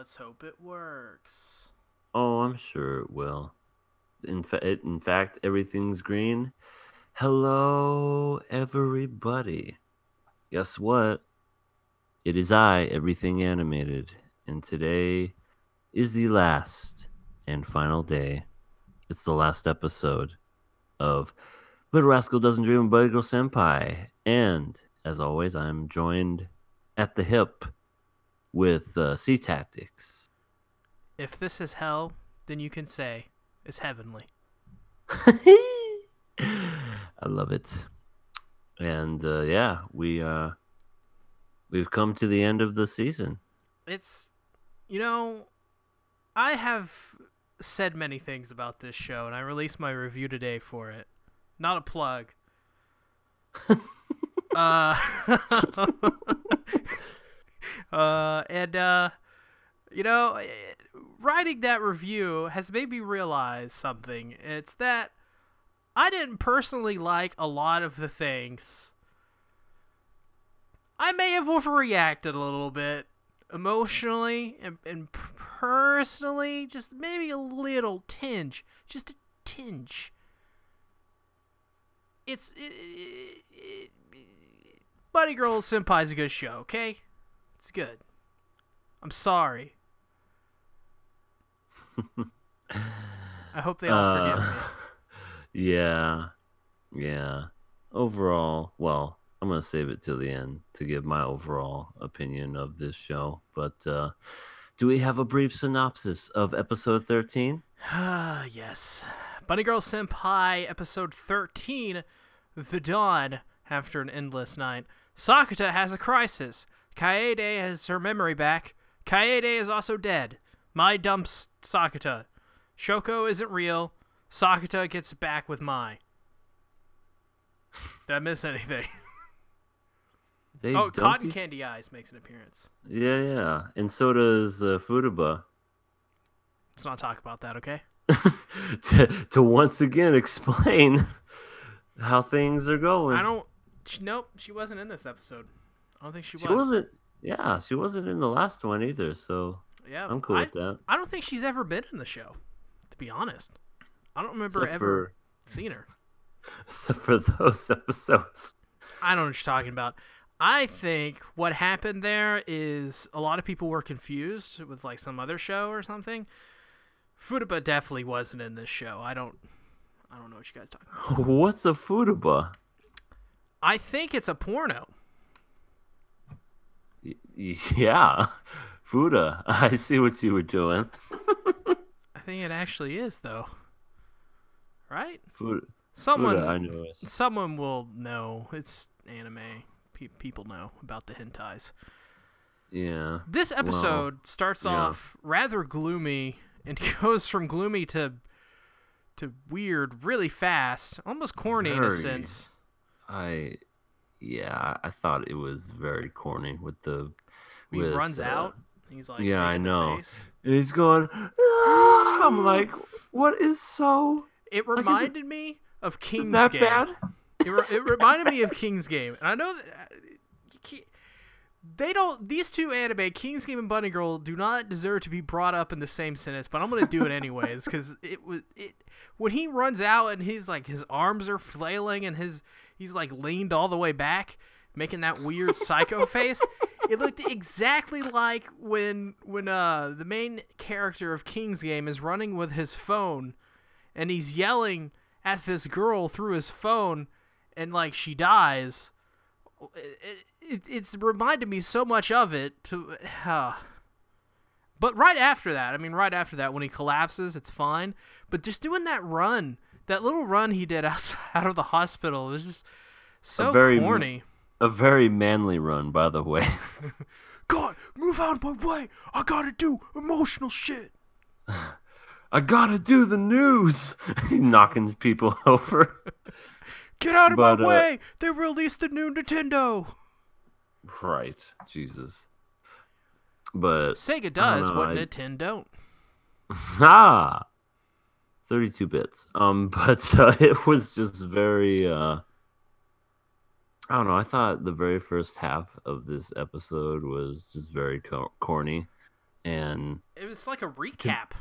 Let's hope it works. Oh, I'm sure it will. In fact, everything's green. Hello, everybody. Guess what? It is I, Everything Animated, and today is the last and final day. It's the last episode of Little Rascal Doesn't Dream of Buddy Girl Senpai. And, as always, I'm joined at the hip with Sea Tactics. If this is hell, then you can say it's heavenly. I love it. And we've come to the end of the season. It's, I have said many things about this show, and I released my review today for it. Not a plug. uh, and writing that review has made me realize something. It's that I didn't personally like a lot of the things. I may have overreacted a little bit emotionally and personally, just maybe a little tinge, just a tinge. Buddy Girl Senpai's a good show, okay? It's good. I'm sorry. I hope they all forgive me. Yeah. Overall, well, I'm going to save it till the end to give my overall opinion of this show. But do we have a brief synopsis of episode 13? Yes. Bunny Girl Senpai, episode 13, The Dawn. After an endless night, Sakata has a crisis. Kaede has her memory back. Kaede is also dead. Mai dumps Sakata. Shoko isn't real. Sakata gets back with Mai. Did I miss anything? Cotton Candy Eyes makes an appearance. Yeah. And so does Futaba. Let's not talk about that, okay? to once again explain how things are going. Nope, she wasn't in this episode. I don't think she was. She wasn't in the last one either, so yeah, I'm cool with that. I don't think she's ever been in the show, to be honest. I don't remember ever seeing her. Except for those episodes. I don't know what you're talking about. I think what happened there is a lot of people were confused with like some other show or something. Futaba definitely wasn't in this show. I don't know what you guys are talking about. What's a Futaba? I think it's a porno. Yeah. Fuda. I see what you were doing. I think it actually is, though. Right? Fuda, I know it. Someone will know. It's anime. People know about the hentais. Yeah. This episode starts off rather gloomy and goes from gloomy to weird really fast. Almost corny in a sense. I thought it was very corny with the. He runs out. He's like, yeah, I know. And he's going. Ah! I'm like, what is so? It reminded me of King's Game. That bad? It reminded me of King's Game, and I know that they don't. These two anime, King's Game and Bunny Girl, do not deserve to be brought up in the same sentence. But I'm gonna do it anyways because when he runs out and he's like his arms are flailing and he's like leaned all the way back, making that weird psycho face. It looked exactly like when the main character of King's Game is running with his phone, and he's yelling at this girl through his phone, and like she dies. It's reminded me so much of it. But right after that, when he collapses, it's fine. But just doing that little run he did out of the hospital, was just so corny. A very manly run, by the way. God, move out of my way! I gotta do emotional shit. I gotta do the news. Knocking people over. Get out of my way! They released the new Nintendo. Right, Jesus. But Sega does what Nintendo don't. 32 bits. But it was just very. I don't know. I thought the very first half of this episode was just very corny. and It was like a to, recap.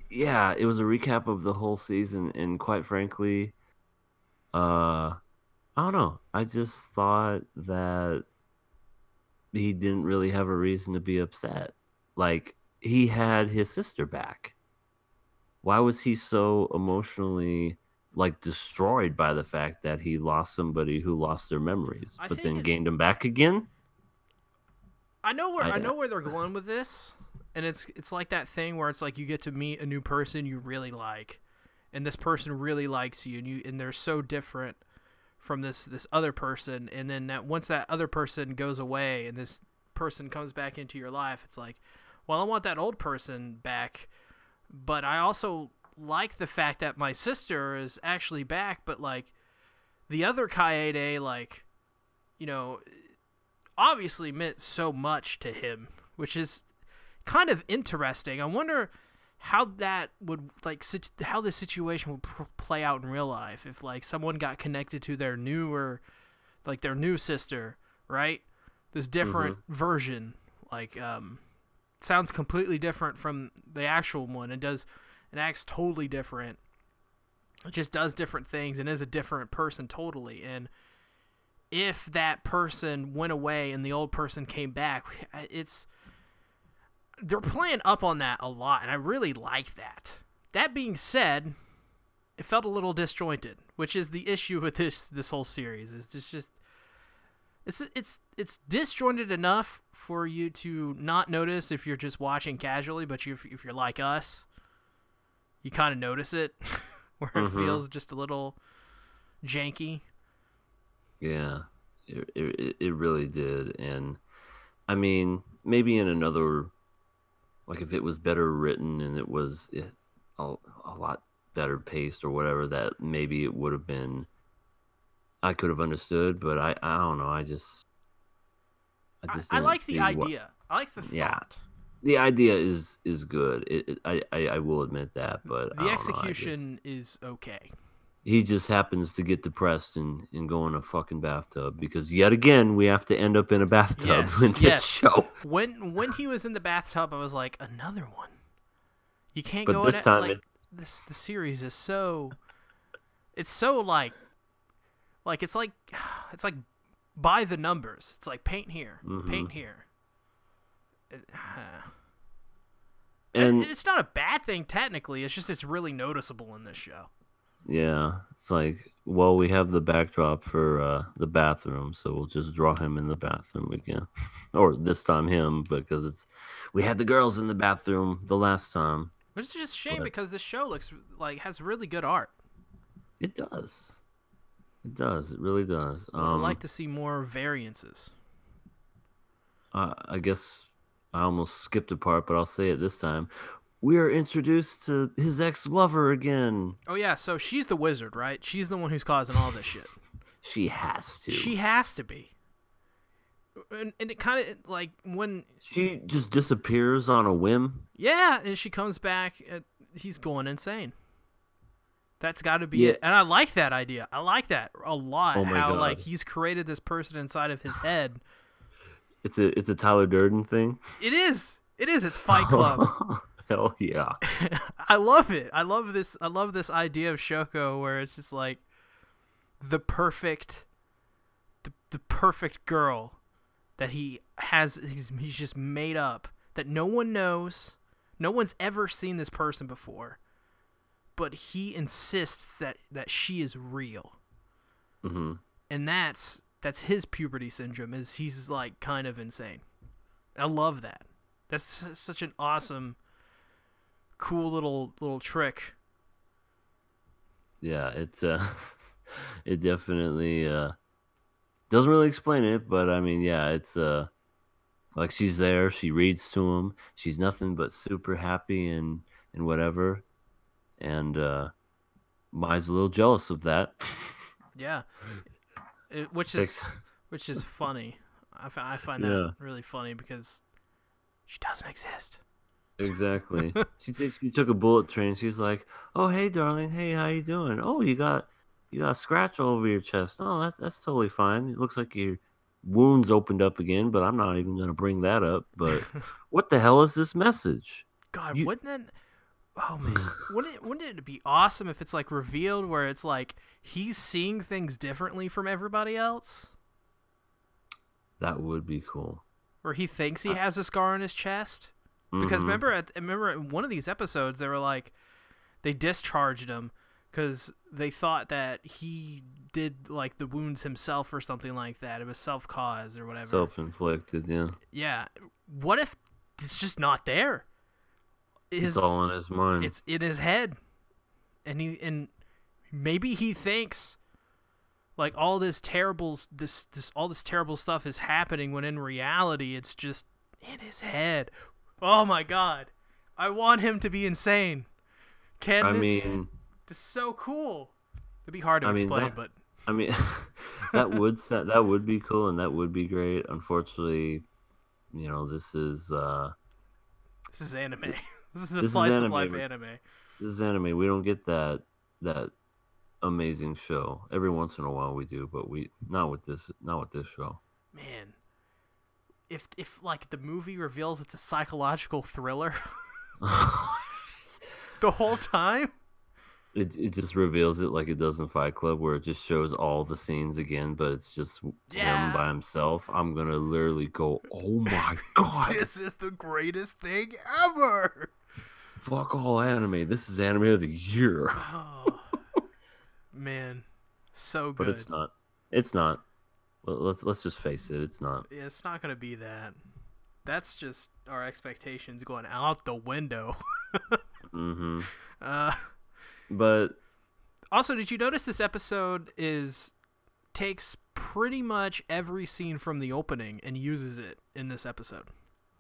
yeah, it was a recap of the whole season, and quite frankly, I don't know. I just thought that he didn't really have a reason to be upset. Like, he had his sister back. Why was he so emotionally like destroyed by the fact that he lost somebody who lost their memories, I but think then it. gained them back again? I I know where they're going with this, and it's like that thing where it's like you get to meet a new person you really like, and this person really likes you, and they're so different from this other person, and then once that other person goes away and this person comes back into your life, it's like, well, I want that old person back, but I also like the fact that my sister is actually back, but like the other Kaede, like, you know, obviously meant so much to him, which is kind of interesting. I wonder how that would how this situation would play out in real life if like someone got connected to their newer, like their new sister, right? This different version, like sounds completely different from the actual one. It acts totally different. It just does different things and is a different person totally. And if that person went away and the old person came back, they're playing up on that a lot, and I really like that. That being said, it felt a little disjointed, which is the issue with this whole series. Is just it's disjointed enough for you to not notice if you're just watching casually, but if you're like us, you kind of notice it, where it feels just a little janky. Yeah, it really did. And I mean, maybe in another, like if it was better written and it was a lot better paced or whatever, that maybe it would have been, I could have understood, but I don't know. I just I didn't like the see what. idea. I like the Yeah, thought. the idea is good. I will admit that, but I The don't know. I just execution is okay. he just happens to get depressed and go in a fucking bathtub because yet again we have to end up in a bathtub in this show. When he was in the bathtub, I was like, another one. You can't But go in this it time like this. The series is so. It's so like it's like it's like by the numbers. It's like paint here, paint here. And and it's not a bad thing technically. It's just it's really noticeable in this show. yeah, it's like, well, we have the backdrop for the bathroom, so we'll just draw him in the bathroom again, or this time him because we had the girls in the bathroom the last time. Which is just a shame But because this show looks like has really good art. it does. It does. It really does. I'd like to see more variances. I guess I almost skipped a part, but I'll say it this time. We are introduced to his ex-lover again. Oh yeah, so she's the wizard, right? She's the one who's causing all this shit. She has to. She has to be. And it kind of like when she just disappears on a whim. Yeah, and she comes back, he's going insane. That's got to be it. And I like that idea. I like that a lot. Oh my how God. like he's created this person inside of his head. It's a Tyler Durden thing. It is. It is. It's Fight Club. Hell yeah. I love it. I love this idea of Shoko where it's just like the perfect girl that he's just made up, that no one knows. No one's ever seen this person before. But he insists that she is real. Mm-hmm. And that's his puberty syndrome, is he's like kind of insane. I love that. That's such an awesome, cool little trick. Yeah, it's it definitely doesn't really explain it, but I mean, yeah, it's like she's there, she reads to him, she's nothing but super happy and whatever, and Mai's a little jealous of that. Yeah, which is funny. I find that really funny because she doesn't exist. Exactly. She took a bullet train. She's like, "Oh, hey, darling. Hey, how you doing? Oh, you got a scratch all over your chest. Oh, that's totally fine. It looks like you're wounds opened up again, but I'm not even going to bring that up. But what the hell is this message? God, You, wouldn't that? Oh man, wouldn't it be awesome if it's like revealed where it's like he's seeing things differently from everybody else? that would be cool. Where he thinks he has a scar on his chest. Because Mm-hmm. remember in one of these episodes they were like they discharged him because they thought that he did like the wounds himself or something like that. It was self-caused or whatever. Self-inflicted, yeah. Yeah. What if it's just not there? It's all in his mind. It's in his head, and maybe he thinks like all this terrible all this terrible stuff is happening when in reality it's just in his head. Oh my God, I want him to be insane. I mean, this is so cool. It'd be hard to explain, but I mean, that would be cool and that would be great. Unfortunately, this is anime. This is a slice of life anime. This is anime. We don't get that amazing show. Every once in a while we do, but not with this show. Man, if like the movie reveals it's a psychological thriller the whole time, it just reveals it like it does in Fight Club, where it just shows all the scenes again, but it's just him by himself. I'm gonna literally go, oh my God, this is the greatest thing ever. Fuck all anime. This is anime of the year. Oh, man, so good. But it's not. It's not. Well, let's just face it. It's not. Yeah, it's not gonna be that. That's just our expectations going out the window. Mm-hmm. But also, did you notice this episode takes pretty much every scene from the opening and uses it in this episode?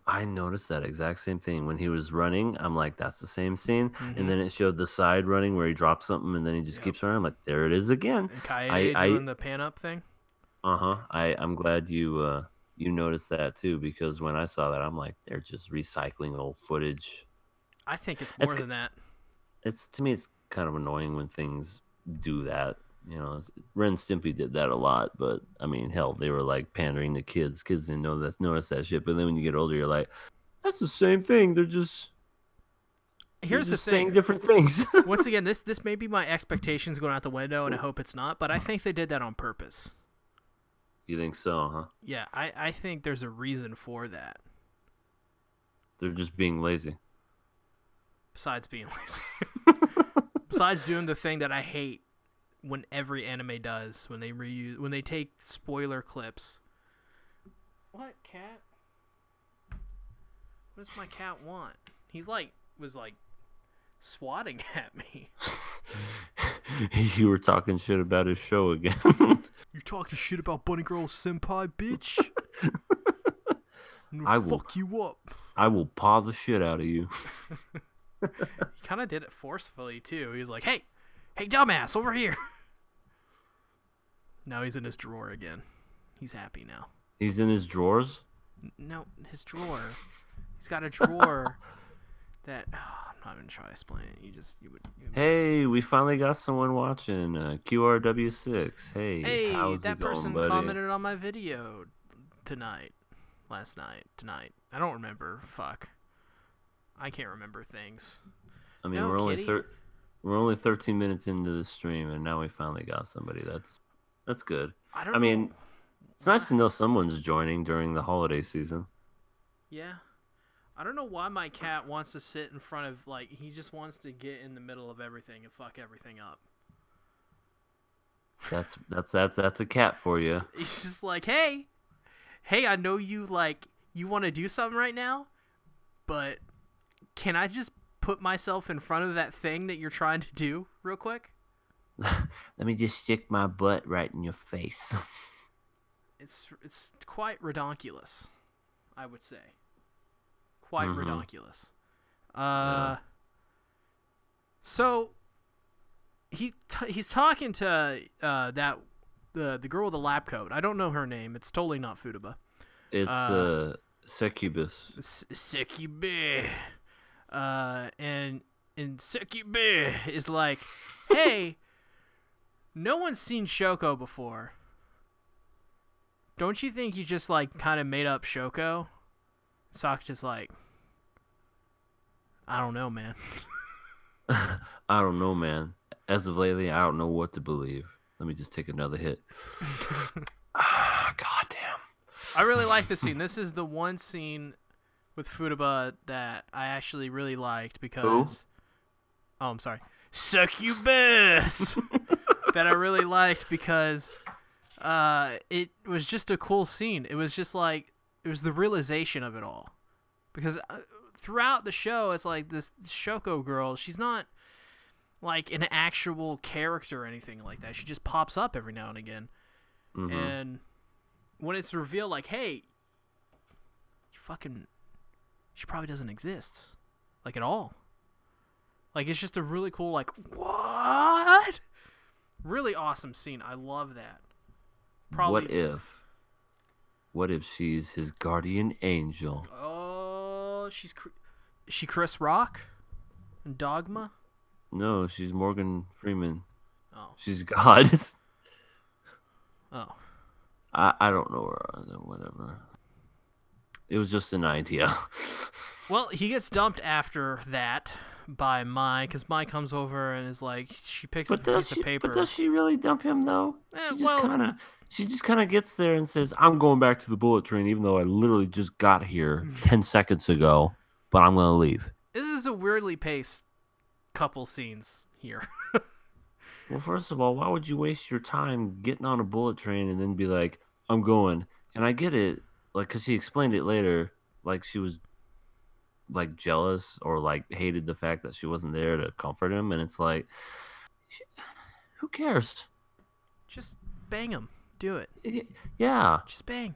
I noticed that exact same thing when he was running. I'm like, that's the same scene, Mm-hmm. and then it showed the side running where he drops something, and then he just keeps running. I'm like, there it is again. And Kaede doing the pan up thing. I'm glad you noticed that too, because when I saw that, I'm like, they're just recycling old footage. I think it's more than that. To me, it's kind of annoying when things do that. Ren and Stimpy did that a lot, but I mean, hell, they were like pandering to kids. Kids didn't notice that shit. But then when you get older, you're like, that's the same thing. They're just saying different things. Once again, this may be my expectations going out the window, and I hope it's not. But I think they did that on purpose. You think so, huh? Yeah, I think there's a reason for that. They're just being lazy. Besides being lazy. Besides doing the thing that I hate when every anime does, when they take spoiler clips. What, cat? What does my cat want? He's was swatting at me. You were talking shit about his show again. You talking shit about Bunny Girl Senpai, bitch? I will fuck you up. I will paw the shit out of you. He kind of did it forcefully too. He was like, "Hey, dumbass, over here." Now he's in his drawer again. He's happy now. He's in his drawers? No, his drawer. He's got a drawer that I'm not even trying to explain it. You would. Hey, we finally got someone watching QRW6. Hey, how's that it going, person buddy? commented on my video last night. I don't remember. Fuck. I can't remember things. I mean, no, we're only 13 minutes into the stream, and now we finally got somebody. That's good. I mean, it's nice to know someone's joining during the holiday season. Yeah. I don't know why my cat wants to sit in front of, he just wants to get in the middle of everything and fuck everything up. That's a cat for you. He's just like, hey, I know you want to do something right now, but can I just put myself in front of that thing that you're trying to do real quick? Let me just stick my butt right in your face. It's quite redonkulous, I would say. Quite redonkulous. Yeah. So he's talking to the girl with the lab coat. I don't know her name. It's totally not Futaba. It's Succubus. Succubus. And Succubus is like, hey, no one's seen Shoko before, don't you think you just like kind of made up Shoko? Sokka just like, I don't know, man. I don't know, man. As of lately, I don't know what to believe. Let me just take another hit. God damn. I really like this scene. This is the one scene with Futaba that I actually really liked because... Who? Oh, I'm sorry. Succubus! That I really liked because it was just a cool scene. It was just like... It was the realization of it all. Because throughout the show, it's like this Shoko girl, she's not like an actual character or anything like that. She just pops up every now and again. Mm-hmm. And when it's revealed, like, hey, she probably doesn't exist, like, at all. Like, it's just a really cool, like, what? Really awesome scene. I love that. Probably. What if she's his guardian angel? Oh, is she Chris Rock in Dogma? No, she's Morgan Freeman. Oh. She's God. Oh. I don't know her. Whatever. It was just an idea. Well, he gets dumped after that by Mai, because Mai comes over and is like, she picks up a piece of paper. But does she really dump him, though? Well, She just kind of gets there and says, I'm going back to the bullet train, even though I literally just got here 10 seconds ago, but I'm going to leave. This is a weirdly paced couple scenes here. Well, first of all, why would you waste your time getting on a bullet train and then be like, I'm going? And I get it, like, because she explained it later, like she was, like, jealous or, like, hated the fact that she wasn't there to comfort him. And it's like, who cares? Just bang him. Do it. Yeah. Just bang.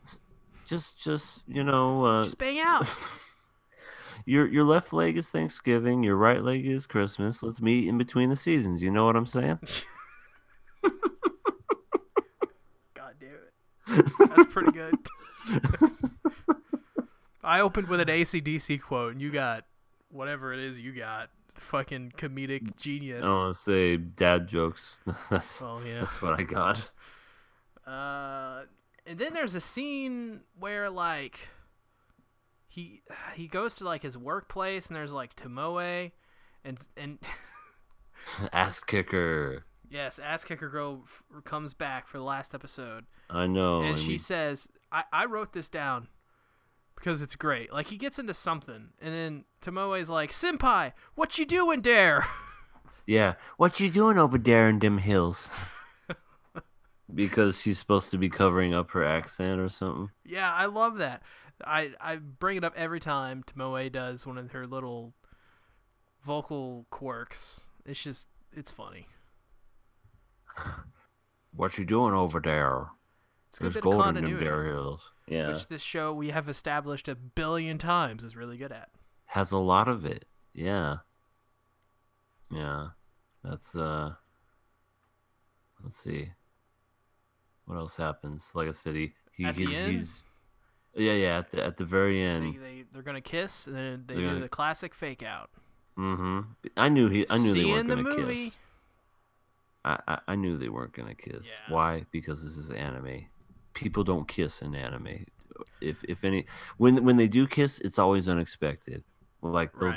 Just just bang out. Your left leg is Thanksgiving. Your right leg is Christmas. Let's meet in between the seasons. You know what I'm saying? God damn it. That's pretty good. I opened with an AC/DC quote, and you got whatever it is you got. Fucking comedic genius. I want to say dad jokes. That's what I got. And then there's a scene where, like, he goes to, like, his workplace, and there's, like, Tomoe, and ass kicker. Yes, ass kicker girl comes back for the last episode. I know. And she says, I wrote this down because it's great. Like, he gets into something, and then Tomoe's like, Senpai, what you doing there? Yeah, what you doing over there in them hills? Because she's supposed to be covering up her accent or something. Yeah, I love that. I bring it up every time Tomoe does one of her little vocal quirks. It's funny. What you doing over there? It's good There's bit of gold in them continuity. there hills. Yeah. Which this show we have established 1 billion times is really good at. Has a lot of it. Yeah. Yeah. That's let's see. What else happens? Like I said, he's at the very end. They're gonna kiss, and then they do the classic fake out. Mm-hmm. I knew they weren't gonna movie. kiss. I knew they weren't gonna kiss. Yeah. Why? Because this is anime. People don't kiss in anime. If any, when they do kiss, it's always unexpected. Like they'll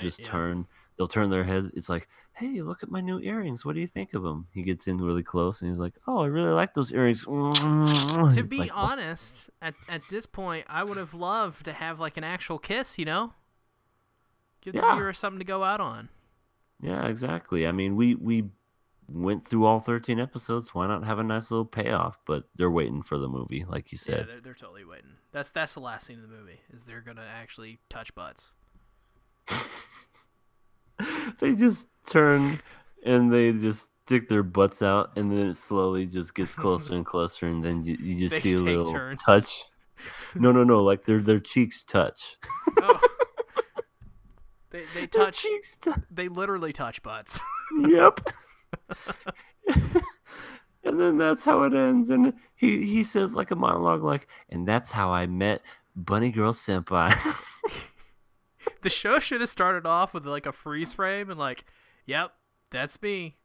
they'll turn their heads. It's like, hey, look at my new earrings. What do you think of them? He gets in really close and he's like, oh, I really like those earrings. To be honest, at this point, I would have loved to have like an actual kiss. You know, give the viewer something to go out on. Yeah, exactly. I mean, we went through all 13 episodes. Why not have a nice little payoff? But they're waiting for the movie, like you said. Yeah, they're totally waiting. That's the last scene of the movie. Is they're gonna actually touch butts. They just turn and they just stick their butts out, and then it slowly just gets closer and closer, and then you just see a little touch. No, like their cheeks touch. Oh. They touch. They literally touch butts. Yep. And then that's how it ends, and he says like a monologue, like, and that's how I met Bunny Girl Senpai. The show should have started off with like a freeze frame and like, yep, that's me.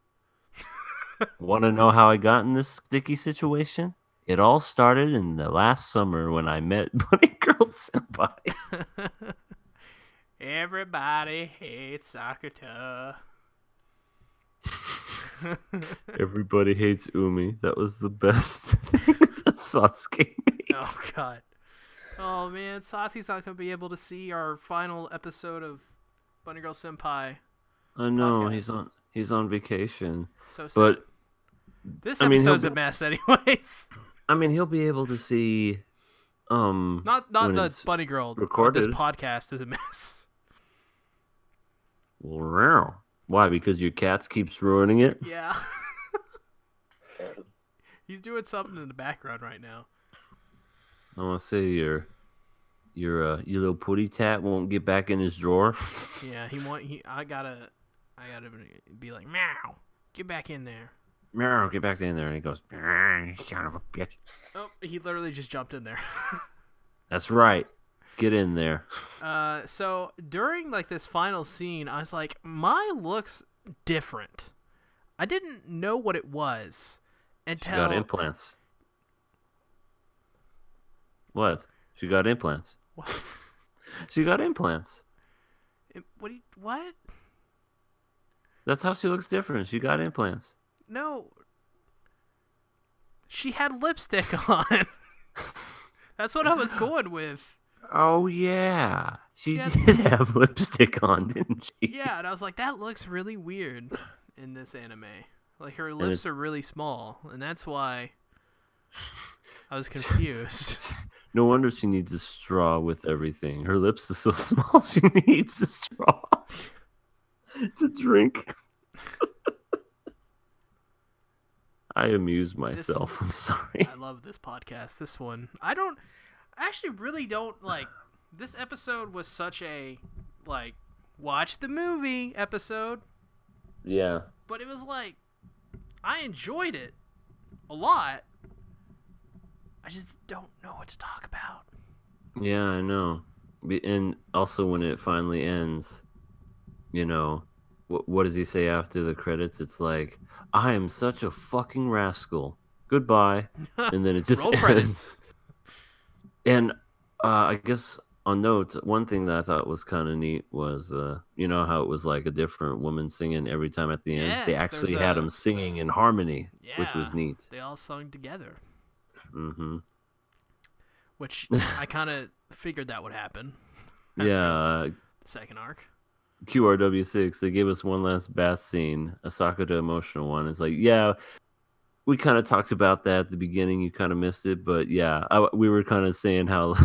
Want to know how I got in this sticky situation? It all started in the last summer when I met Bunny Girl Senpai. Everybody hates Sakuta. Everybody hates Umi. That was the best thing that Sasuke made. Oh god. Oh man, Sasuke's not gonna be able to see our final episode of Bunny Girl Senpai. I know Podcast. he's on vacation. So sad. But this I mean, episode's a mess, anyways. I mean, he'll be able to see. Not when the it's Bunny Girl. recorded. This podcast is a mess. Wow. Why? Because your cat keeps ruining it? Yeah. He's doing something in the background right now. I want to say your little putty tat won't get back in his drawer. Yeah, I gotta be like, meow, get back in there. Meow, get back in there, and he goes, son of a bitch. Oh, he literally just jumped in there. That's right. Get in there. So during like this final scene, I was like, my looks different. I didn't know what it was until She got implants. What? She got implants. What? She got implants. What? That's how she looks different. She got implants. No. She had lipstick on. That's what I was going with. Oh, yeah. She had- did have lipstick on, didn't she? Yeah, and I was like, that looks really weird in this anime. Like, her lips are really small, and that's why I was confused. No wonder she needs a straw with everything. Her lips are so small, she needs a straw to drink. I amuse myself. I'm sorry. I love this podcast. This one. I actually really don't like. This episode was such a, like, watch the movie episode. Yeah. But it was like, I enjoyed it a lot. I just don't know what to talk about. Yeah, I know. And also when it finally ends, you know, what does he say after the credits? It's like, I am such a fucking rascal. Goodbye. And then it just Roll ends. credits. And I guess on notes, one thing that I thought was kind of neat was, you know how it was like a different woman singing every time at the end? Yes, they actually had them singing in harmony, which was Yeah, neat. They all sung together. Mm-hmm. Which I kind of figured that would happen. Yeah. The second arc. QRW6, they gave us one last bath scene, a Sakata emotional one. It's like, yeah, we kind of talked about that at the beginning. You kind of missed it, but yeah, we were kind of saying how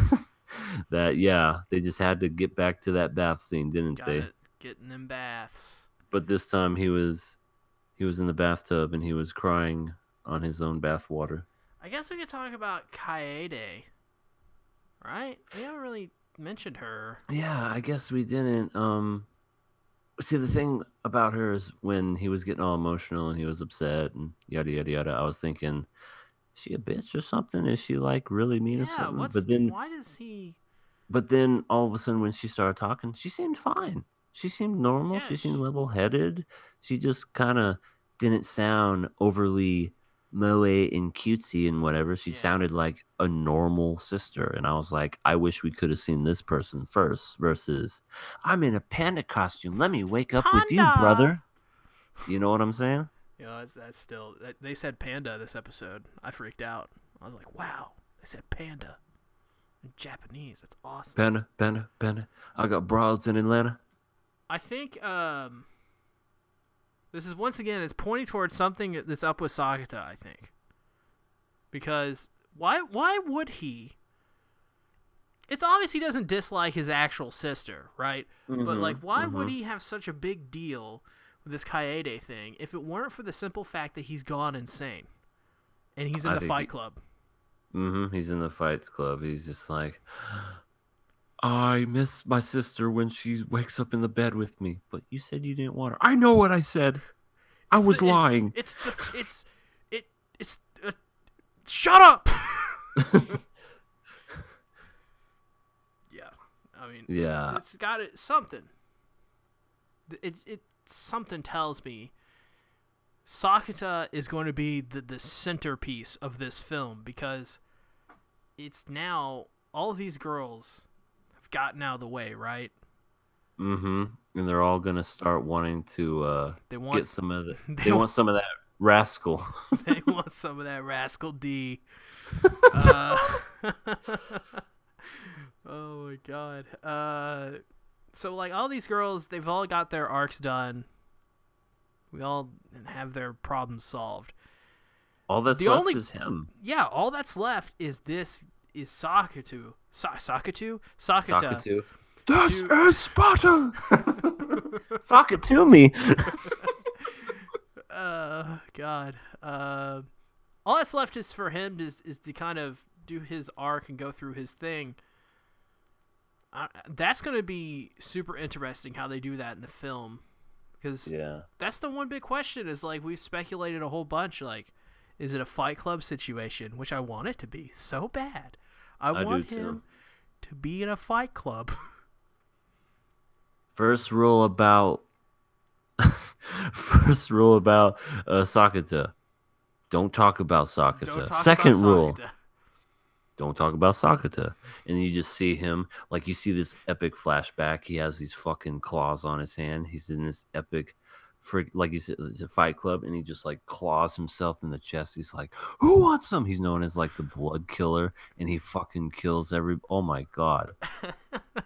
that, yeah, they just had to get back to that bath scene, didn't they? Getting them baths. But this time he was in the bathtub and he was crying on his own bath water. I guess we could talk about Kaede, right? We haven't really mentioned her. Yeah, I guess we didn't. See, the thing about her is when he was getting all emotional and he was upset and yada yada yada, I was thinking, is she a bitch or something? Is she like really mean or something? Why does he? But then all of a sudden, when she started talking, she seemed fine. She seemed normal. Yeah, she seemed level-headed. She just kind of didn't sound overly moe and cutesy and whatever. She sounded like a normal sister. And I was like, I wish we could have seen this person first versus, I'm in a panda costume. Let me wake up with you, brother. You know what I'm saying? You know, that's still... They said panda this episode. I freaked out. I was like, wow. They said panda. In Japanese. That's awesome. Panda, panda, panda. I got broads in Atlanta. I think this is, once again, it's pointing towards something that's up with Sakata, I think. Because why would he? It's obvious he doesn't dislike his actual sister, right? Mm-hmm, but like, why would he have such a big deal with this Kaede thing if it weren't for the simple fact that he's gone insane and he's in the fight club? Mm-hmm. He's in the fights club. He's just like, I miss my sister when she wakes up in the bed with me. But you said you didn't want her. I know what I said. I was lying. Shut up. Yeah, I mean, yeah, it's got something. It something tells me Sakata is going to be the centerpiece of this film because it's now all of these girls have gotten out of the way, right? Mm-hmm. And they're all gonna start wanting to They want get some of the. They want some of that rascal. they want some of that Rascal D. Uh, oh my god. So like all these girls, they've all got their arcs done. We all have their problems solved. All that's left is him. Yeah, all that's left is Sakatu. Sakatu? Sakata. Sakatu. This is Sparta. Sakatumi. God. All that's left is for him is to kind of do his arc and go through his thing. That's going to be super interesting how they do that in the film. Because that's the one big question is, like, we've speculated a whole bunch, like, is it a Fight Club situation? Which I want it to be so bad. I want him to be in a Fight Club. First rule about Sakata. Don't talk about Sakata. Second rule. Don't talk about Sakata. And you just see him, like you see this epic flashback. He has these fucking claws on his hand. He's in this epic, like you said, it's a Fight Club, and he just like claws himself in the chest. He's like, who wants some? He's known as like the blood killer, and he fucking kills oh my god.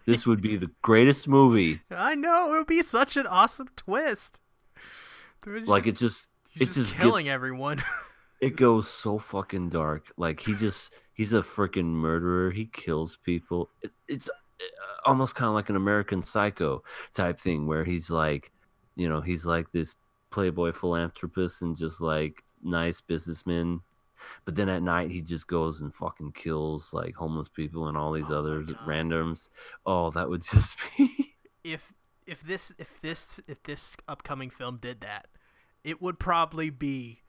This would be the greatest movie. I know. It would be such an awesome twist. Like it's just killing everyone. It goes so fucking dark. Like he's a freaking murderer. He kills people. It's almost kind of like an American Psycho type thing where he's like, you know, he's like this playboy philanthropist and just like nice businessman. But then at night he just goes and fucking kills like homeless people and all these other randoms. Oh, that would just be if this upcoming film did that, it would probably be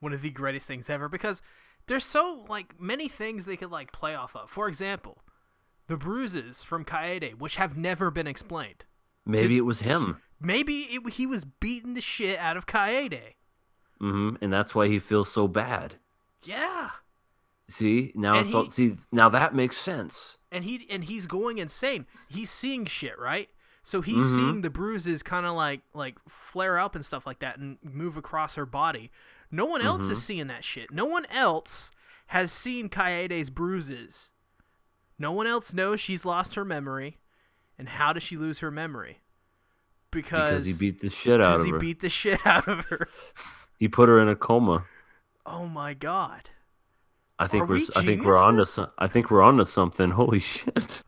one of the greatest things ever because there's so like many things they could like play off of. For example, the bruises from Kaede, which have never been explained. Maybe it was him. Maybe he was beating the shit out of Kaede. Mm-hmm. And that's why he feels so bad. Yeah. See, now now that makes sense. And he's going insane. He's seeing shit, right? So he's seeing the bruises kind of like flare up and stuff like that and move across her body. No one else is seeing that shit. No one else has seen Kaede's bruises. No one else knows she's lost her memory. And how does she lose her memory? Because he beat the shit out of her. Because he beat the shit out of her. He put her in a coma. Oh my god. I think we're onto something. Holy shit.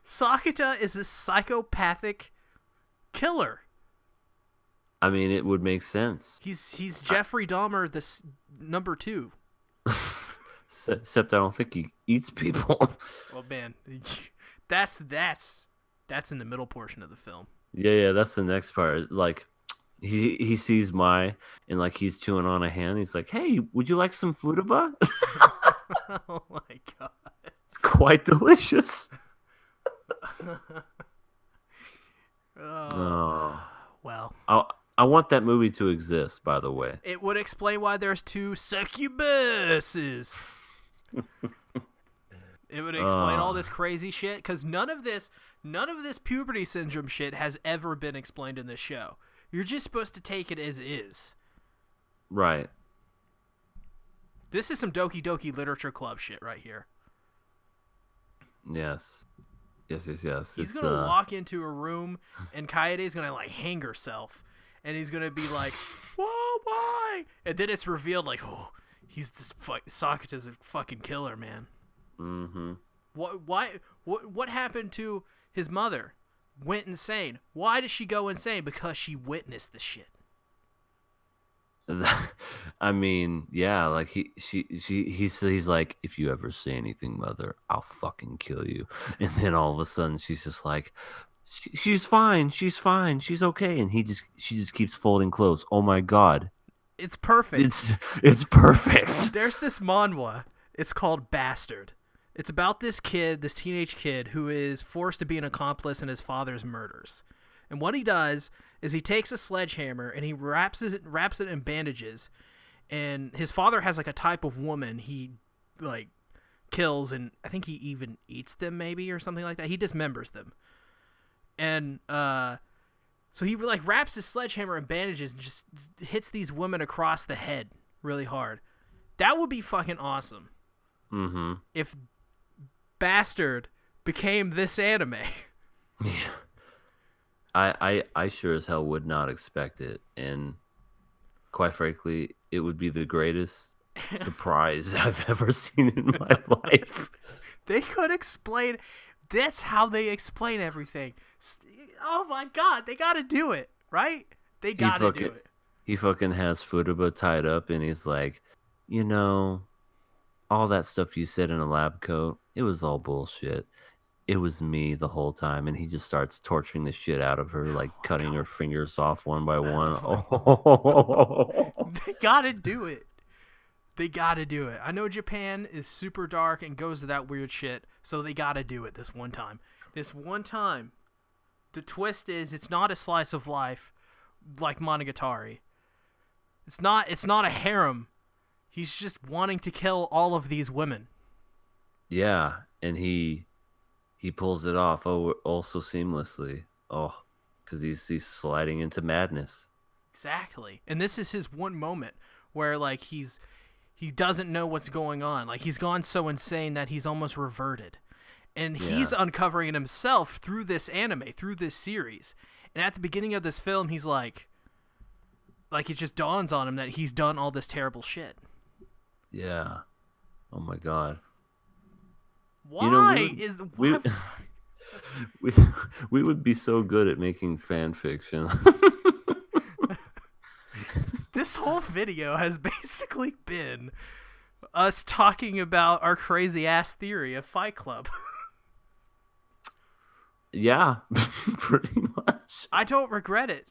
Sakata is a psychopathic killer. I mean, it would make sense. He's Jeffrey Dahmer, this number 2. Except I don't think he eats people. Well, man, that's in the middle portion of the film. Yeah, that's the next part. Like, he sees Mai, and like he's chewing on a hand. He's like, "Hey, would you like some futaba?" Oh my god, it's quite delicious. Oh. Well, I want that movie to exist, by the way. It would explain why there's 2 succubuses. It would explain all this crazy shit, because none of this puberty syndrome shit has ever been explained in this show. You're just supposed to take it as is. Right. This is some Doki Doki Literature Club shit right here. Yes. Yes. He's going to walk into a room, and Kaede's going to, like, hang herself. And he's going to be like, whoa, why? And then it's revealed, like, oh, he's this Sakata's a fucking killer, man. Mm-hmm. What happened to his mother? Went insane. Why did she go insane? Because she witnessed the shit. I mean, yeah, like he's like, if you ever say anything, mother, I'll fucking kill you. And then all of a sudden she's just like, she's fine, she's okay, and she just keeps folding clothes. Oh my god, it's perfect. It's perfect. There's this manhwa. It's called Bastard. It's about this teenage kid who is forced to be an accomplice in his father's murders. And what he does is he takes a sledgehammer and he wraps it in bandages. And his father has like a type of woman he like kills, and I think he even eats them maybe or something like that. He dismembers them. And so he like wraps his sledgehammer in bandages and just hits these women across the head really hard. That would be fucking awesome. Mm-hmm. If Bastard became this anime. Yeah. I sure as hell would not expect it, and quite frankly, it would be the greatest surprise I've ever seen in my life. They could explain. That's how they explain everything. Oh my god, they gotta do it, right? They gotta do it. He fucking has Futaba tied up, and he's like, you know, all that stuff you said in a lab coat, it was all bullshit. It was me the whole time. And he just starts torturing the shit out of her, like cutting her fingers off one by one. They gotta do it. They gotta do it. I know Japan is super dark and goes to that weird shit, so they gotta do it this one time. This one time. The twist is it's not a slice of life like Monogatari. It's not a harem. He's just wanting to kill all of these women. Yeah, and he pulls it off so seamlessly. Oh, because he's sliding into madness. Exactly. And this is his one moment where like he doesn't know what's going on. Like he's gone so insane that he's almost reverted. And he's uncovering it himself through this anime, through this series. And at the beginning of this film, he's like it just dawns on him that he's done all this terrible shit. Yeah. Oh my god. Why? We would be so good at making fan fiction. This whole video has basically been us talking about our crazy ass theory of Fight Club. Yeah, pretty much. I don't regret it.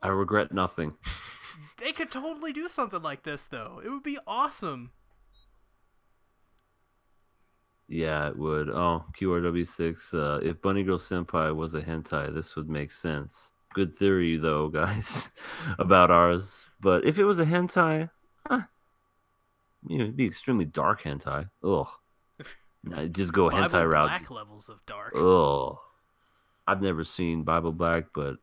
I regret nothing. They could totally do something like this, though. It would be awesome. Yeah, it would. Oh, QRW6. If Bunny Girl Senpai was a hentai, this would make sense. Good theory, though, guys, about ours. But if it was a hentai, it'd be extremely dark hentai. Ugh. Just go Bible hentai route. Black levels of dark. Ugh. I've never seen Bible Black, but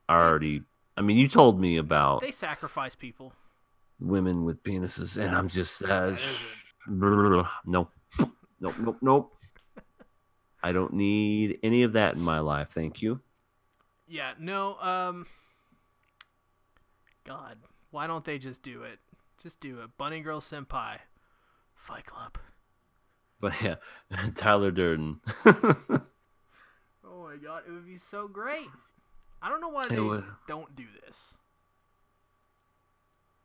you told me about They sacrifice people. women with penises, and I'm just nope. Nope. I don't need any of that in my life, thank you. Yeah, no, God, why don't they just do it? Just do it. Bunny Girl Senpai. Fight Club. But yeah, Tyler Durden. Oh my god, it would be so great. I don't know why they don't do this.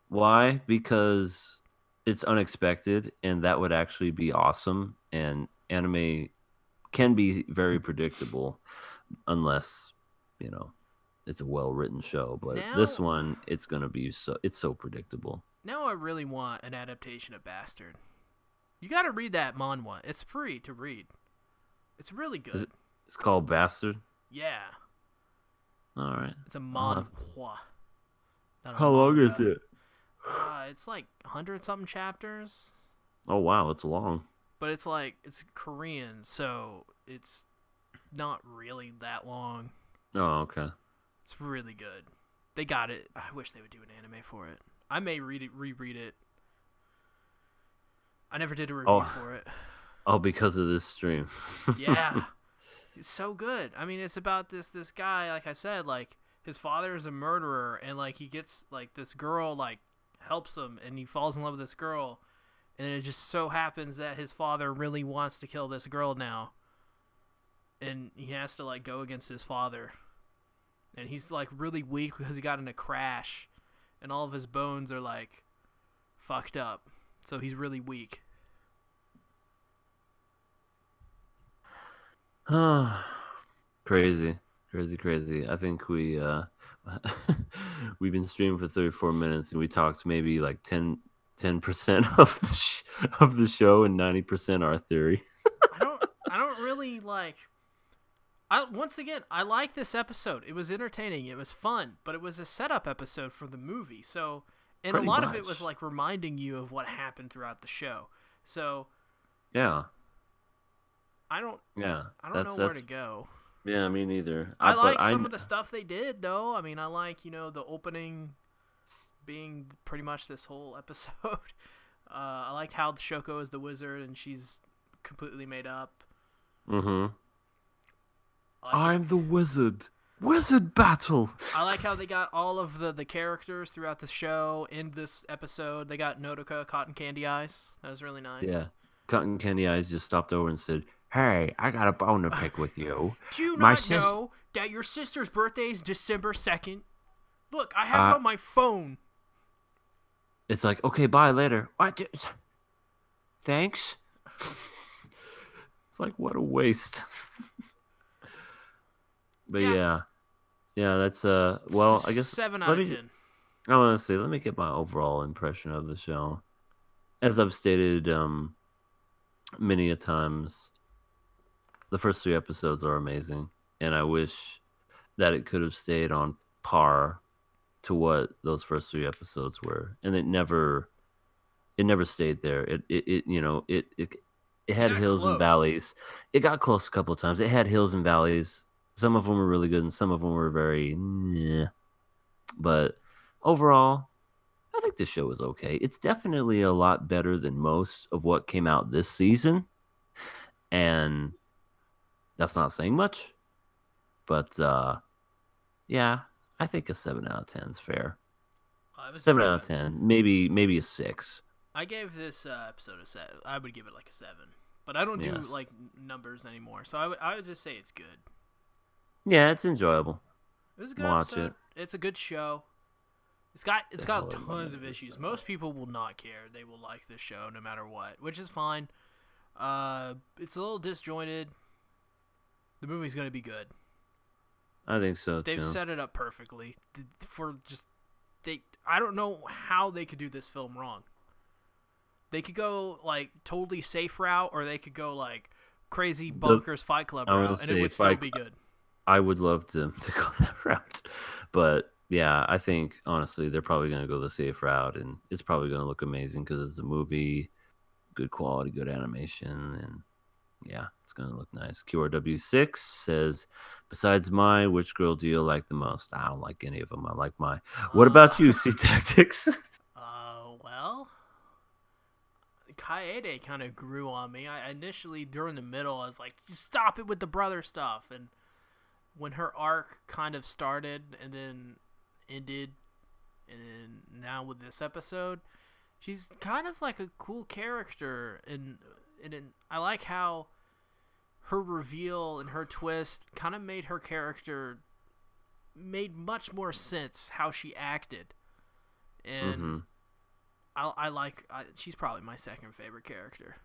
Why? Because it's unexpected, and that would actually be awesome. And anime can be very predictable, unless it's a well-written show. But this one, it's gonna be so predictable. Now I really want an adaptation of Bastard. You gotta read that manhwa. It's free to read. It's really good. It's called Bastard? Yeah. All right. It's a manhwa. How long is it? It's like 100-something chapters. Oh, wow. It's long. But it's Korean, so it's not really that long. Oh, okay. It's really good. They got it. I wish they would do an anime for it. I may reread it. I never did a review for it. Oh, because of this stream. Yeah. It's so good. I mean, it's about this guy, like I said, like his father is a murderer, and like he gets like this girl like helps him, and he falls in love with this girl, and it just so happens that his father really wants to kill this girl now, and he has to like go against his father, and he's like really weak because he got in a crash, and all of his bones are like fucked up. So he's really weak. Crazy. I think we've been streaming for 34 minutes, and we talked maybe like 10% of the show and 90% our theory. I don't really like. Once again, I like this episode. It was entertaining. It was fun, but it was a setup episode for the movie. So, and a Pretty lot of it was much. like reminding you of what happened throughout the show. So, Yeah. I don't Yeah. I don't know where to That's go. yeah, me neither. I But like some of the stuff they did though. I mean, I like, the opening being pretty much this whole episode. I liked how Shoko is the wizard and she's completely made up. Mhm. I like I'm the wizard. Wizard battle. I like how they got all of the characters throughout the show in this episode. They got Nodoka, Cotton Candy Eyes. That was really nice. Yeah. Cotton Candy Eyes just stopped over and said, "Hey, I got a bone to pick with you." Do you My not sis- know that your sister's birthday is December 2nd? Look, I have it on my phone. It's like, okay, bye later. Thanks. It's like, what a waste. But yeah, that's well, I guess 7 let out of me 10. I want to say, let me get my overall impression of the show. As I've stated many a times, the first 3 episodes are amazing, and I wish that it could have stayed on par to what those first 3 episodes were, and it never stayed there. It had got hills and close. valleys. It got close a couple of times. It had hills and valleys. Some of them were really good, and some of them were very meh. But overall, I think this show is okay. It's definitely a lot better than most of what came out this season, and that's not saying much. But yeah, I think a 7 out of 10 is fair. It was 7 out of 10, maybe a 6. I gave this episode a 7. I would give it like a 7. But I don't do Yes. like numbers anymore. So I would just say it's good. Yeah, it's enjoyable. It was a good Watch episode. It's a good show. It's got hell tons am of I issues. doing? Most people will not care. They will like this show no matter what, which is fine. It's a little disjointed. The movie's gonna be good. I think so too. They've set it up perfectly for just they. I don't know how they could do this film wrong. They could go like totally safe route, or they could go like crazy bonkers Fight Club I would route, and it say would still Fight- be good. I would love to go that route, but yeah, I think honestly they're probably going to go the safe route, and it's probably going to look amazing because it's a movie, good quality, good animation, and yeah, it's going to look nice. QRW6 says, besides which girl do you like the most? I don't like any of them. I like my. What about you, C Tactics? Well, Kaede kind of grew on me. I initially, during the middle, I was like, just stop it with the brother stuff. And when her arc kind of started and then ended, and now with this episode, she's kind of like a cool character. And I like how her reveal and her twist kind of made her character made much more sense how she acted. And she's probably my second favorite character.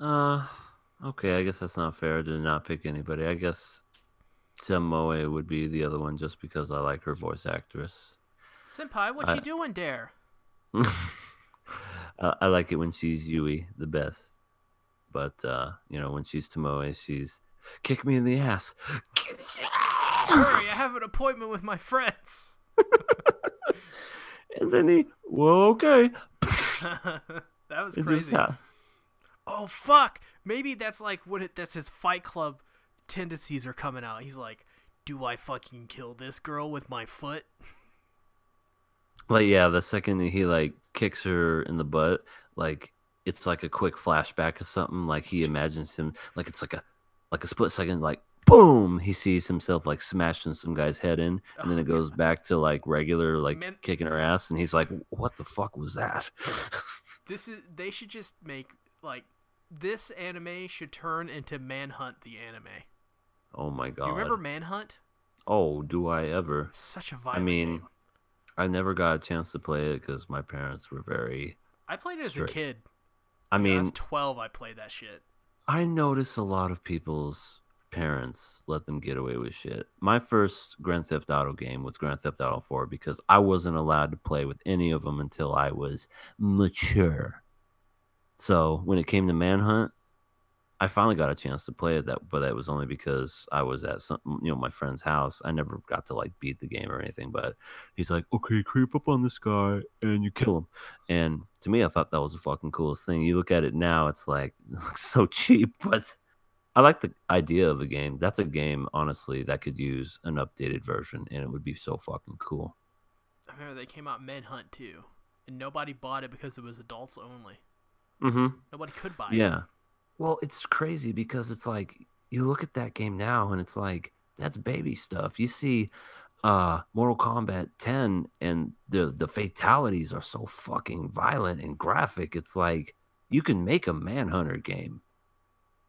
Okay, I guess that's not fair to not pick anybody. I guess Moe would be the other one just because I like her voice actress. Senpai, what you doing there? I like it when she's Yui the best. But when she's Tomoe, she's kick me in the ass. Hurry, I have an appointment with my friends. And then okay. That was It crazy. Oh fuck! Maybe that's like that's his Fight Club tendencies are coming out. He's like, do I fucking kill this girl with my foot? Like, yeah, the second that he like kicks her in the butt, like it's like a quick flashback of something. Like he imagines him, like it's like a split second, like boom, he sees himself like smashing some guy's head in, and then it goes back to like regular, like kicking her ass, and he's like, what the fuck was that? They should just make like this anime should turn into Manhunt the anime. Oh my god! Do you remember Manhunt? Oh, do I ever? Such a violent game. I never got a chance to play it because my parents were very. I played it as a kid. I mean, I was 12. I played that shit. I notice a lot of people's parents let them get away with shit. My first Grand Theft Auto game was Grand Theft Auto 4 because I wasn't allowed to play with any of them until I was mature. So when it came to Manhunt, I finally got a chance to play it, but that was only because I was at my friend's house. I never got to like beat the game or anything, but he's like, okay, creep up on this guy and you kill him. And to me, I thought that was the fucking coolest thing. You look at it now, it's like it looks so cheap, but I like the idea of a game. That's a game, honestly, that could use an updated version, and it would be so fucking cool. I remember they came out Manhunt too, and nobody bought it because it was adults only. Mm-hmm. Nobody could buy it. Yeah. Well, it's crazy because it's like you look at that game now, and it's like that's baby stuff. You see, Mortal Kombat 10, and the fatalities are so fucking violent and graphic. It's like you can make a Manhunter game.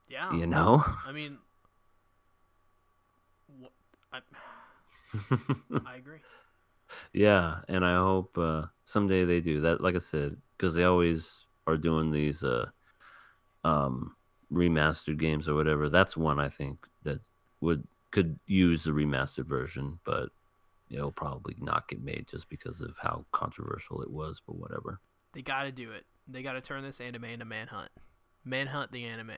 Yeah. You know. I mean, I agree. Yeah, and I hope someday they do that. Like I said, because they always are doing these remastered games or whatever. That's one I think that could use the remastered version, but it'll probably not get made just because of how controversial it was. But whatever. They got to do it. They got to turn this anime into Manhunt. Manhunt the anime.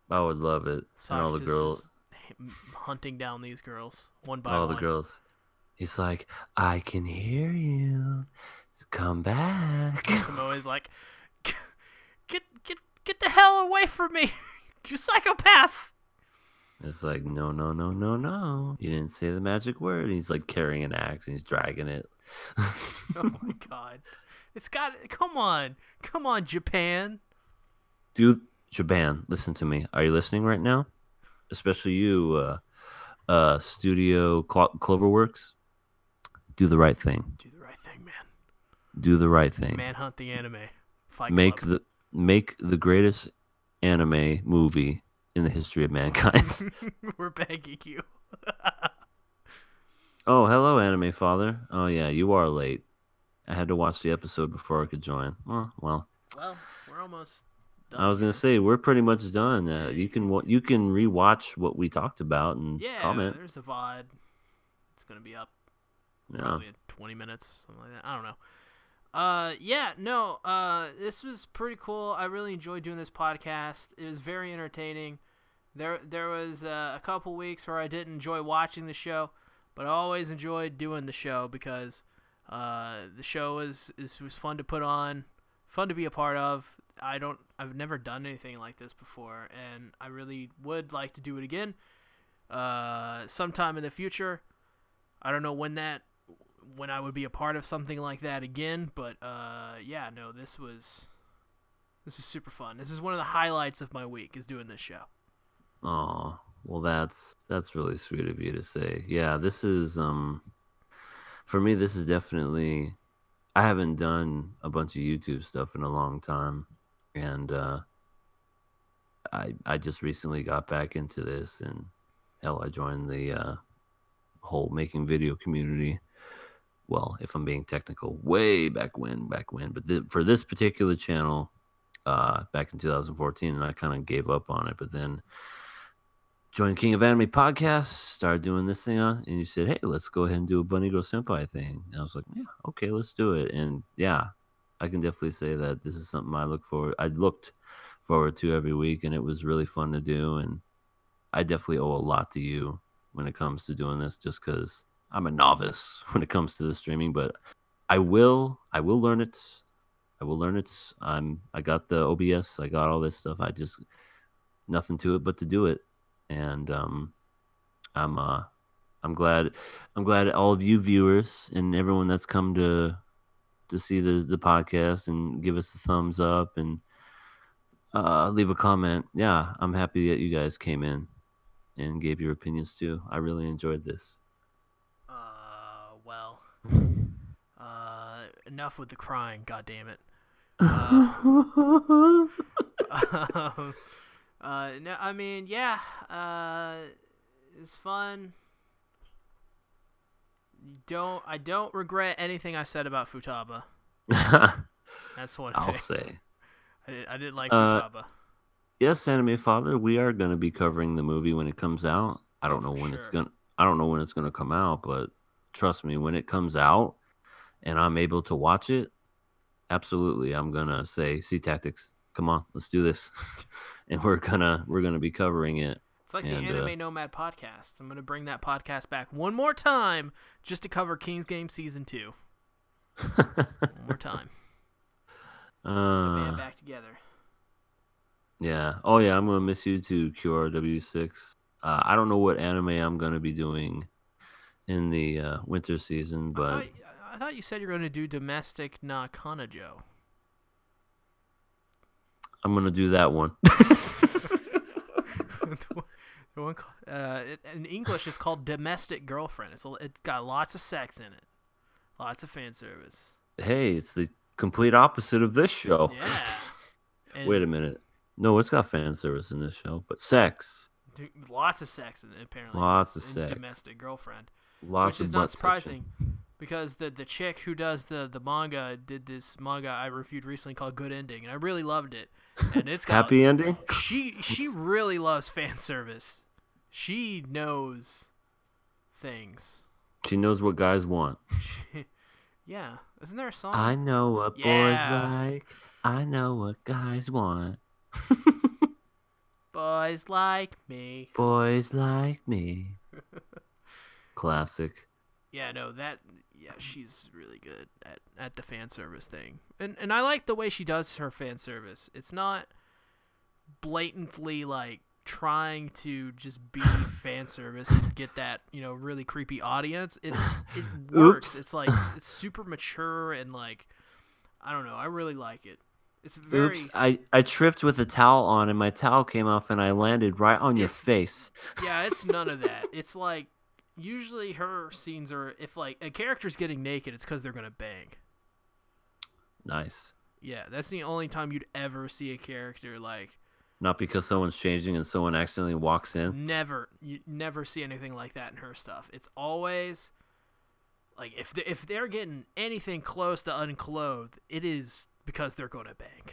I would love it. And all the girls hunting down these girls one by all one. the girls. He's like, I can hear you. Come back. Samoa's like, get the hell away from me, you psychopath. It's like, no. You didn't say the magic word. And he's like carrying an axe and he's dragging it. Oh my god. Come on, Japan. Dude, Japan, listen to me. Are you listening right now? Especially you, Studio Cloverworks. Do the right thing. Do the right thing, man. Do the right thing. Manhunt the anime. Make the greatest anime movie in the history of mankind. We're begging you. Oh, hello, anime father. Oh yeah, you are late. I had to watch the episode before I could join. Oh, well. Well, we're almost done. I was gonna say we're pretty much done. You can rewatch what we talked about and comment. There's a VOD. It's gonna be up. Yeah. Probably in 20 minutes, something like that. I don't know. This was pretty cool. I really enjoyed doing this podcast. It was very entertaining. There was a couple weeks where I didn't enjoy watching the show, but I always enjoyed doing the show because the show was fun to put on, fun to be a part of. I've never done anything like this before, and I really would like to do it again sometime in the future. I don't know when I would be a part of something like that again, but this was super fun. This is one of the highlights of my week, is doing this show. Oh, well, that's really sweet of you to say. Yeah, this is for me. This is definitely. I haven't done a bunch of YouTube stuff in a long time, and I just recently got back into this, and hell, I joined the whole making video community. Well, if I'm being technical, way back when. But for this particular channel, back in 2014, and I kind of gave up on it. But then joined King of Anime Podcast, started doing this thing on, and you said, hey, let's go ahead and do a Bunny Girl Senpai thing. And I was like, yeah, okay, let's do it. And yeah, I can definitely say that this is something I looked forward to every week, and it was really fun to do. And I definitely owe a lot to you when it comes to doing this, just because I'm a novice when it comes to the streaming, but I will learn it. I got the OBS. I got all this stuff. I just nothing to it but to do it. And I'm glad all of you viewers and everyone that's come to see the podcast and give us a thumbs up and leave a comment. Yeah, I'm happy that you guys came in and gave your opinions too. I really enjoyed this. Enough with the crying, god damn it. No, I mean, yeah, it's fun. I don't regret anything I said about Futaba. That's one thing I'll say. I did like Futaba. Yes, Anime Father, we are going to be covering the movie when it comes out. I don't know when it's gonna come out, but trust me, when it comes out and I'm able to watch it, absolutely, I'm gonna say, see tactics. Come on, let's do this. and we're gonna be covering it. It's like And the Anime Nomad podcast. I'm gonna bring that podcast back one more time just to cover King's Game Season 2. One more time. Get the band back together. Yeah. Oh yeah, I'm gonna miss you too, QRW6. I don't know what anime I'm gonna be doing in the winter season, but I thought you said you were gonna do Domestic na Kanajo. I'm gonna do that one. The one, in English, it's called Domestic Girlfriend. It's got lots of sex in it, lots of fan service. Hey, it's the complete opposite of this show. Yeah. And Wait a minute. No, it's got fan service in this show, but sex. Lots of sex in it, apparently. Lots of in sex. Domestic Girlfriend. Lots which of is not butt surprising touching. because the chick who does the manga did this manga I reviewed recently called Good Ending, and I really loved it. And it's got Happy ending? She really loves fan service. She knows things. She knows what guys want. Yeah. Isn't there a song? I know what boys like. I know what guys want. Boys like me. Boys like me. Classic. Yeah, no, she's really good at the fan service thing. And I like the way she does her fan service. It's not blatantly like trying to just be fan service and get that, really creepy audience. It works. It's like it's super mature and like I don't know, I really like it. It's very Oops, I tripped with a towel on and my towel came off and I landed right on your face. Yeah, it's none of that. It's like usually her scenes are if like a character's getting naked, it's because they're gonna bang. Nice. Yeah, that's the only time you'd ever see a character like. Not because someone's changing and someone accidentally walks in. You never see anything like that in her stuff. It's always like if they're getting anything close to unclothed, it is because they're gonna bang,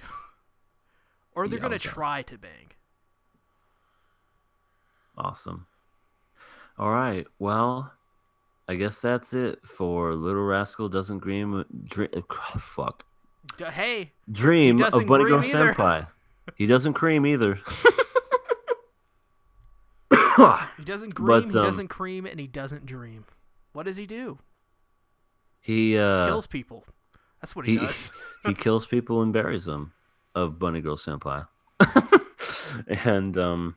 or they're gonna try to bang. Awesome. All right. Well, I guess that's it for Little Rascal Doesn't Dream. Fuck. Hey. Dream of Bunny Girl Senpai. He doesn't cream either. He doesn't cream. He doesn't cream, and he doesn't dream. What does he do? He kills people. That's what he does. He kills people and buries them. Of Bunny Girl Senpai. And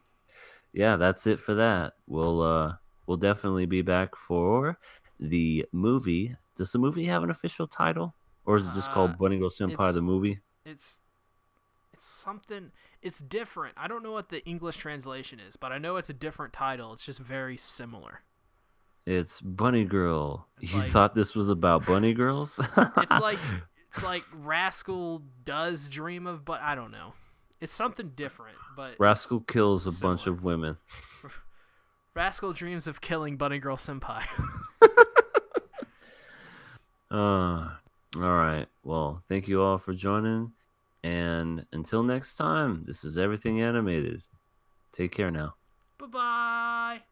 yeah, that's it for that. We'll definitely be back for the movie. Does the movie have an official title, or is it just called Bunny Girl Senpai the movie? It's something. It's different. I don't know what the English translation is, but I know it's a different title. It's just very similar. It's Bunny Girl. You thought this was about bunny girls? It's like Rascal does dream of, but I don't know. It's something different, but Rascal kills a bunch of women. Rascal dreams of killing Bunny Girl Senpai. All right. Well, thank you all for joining. And until next time, this is Everything Animated. Take care now. Bye-bye.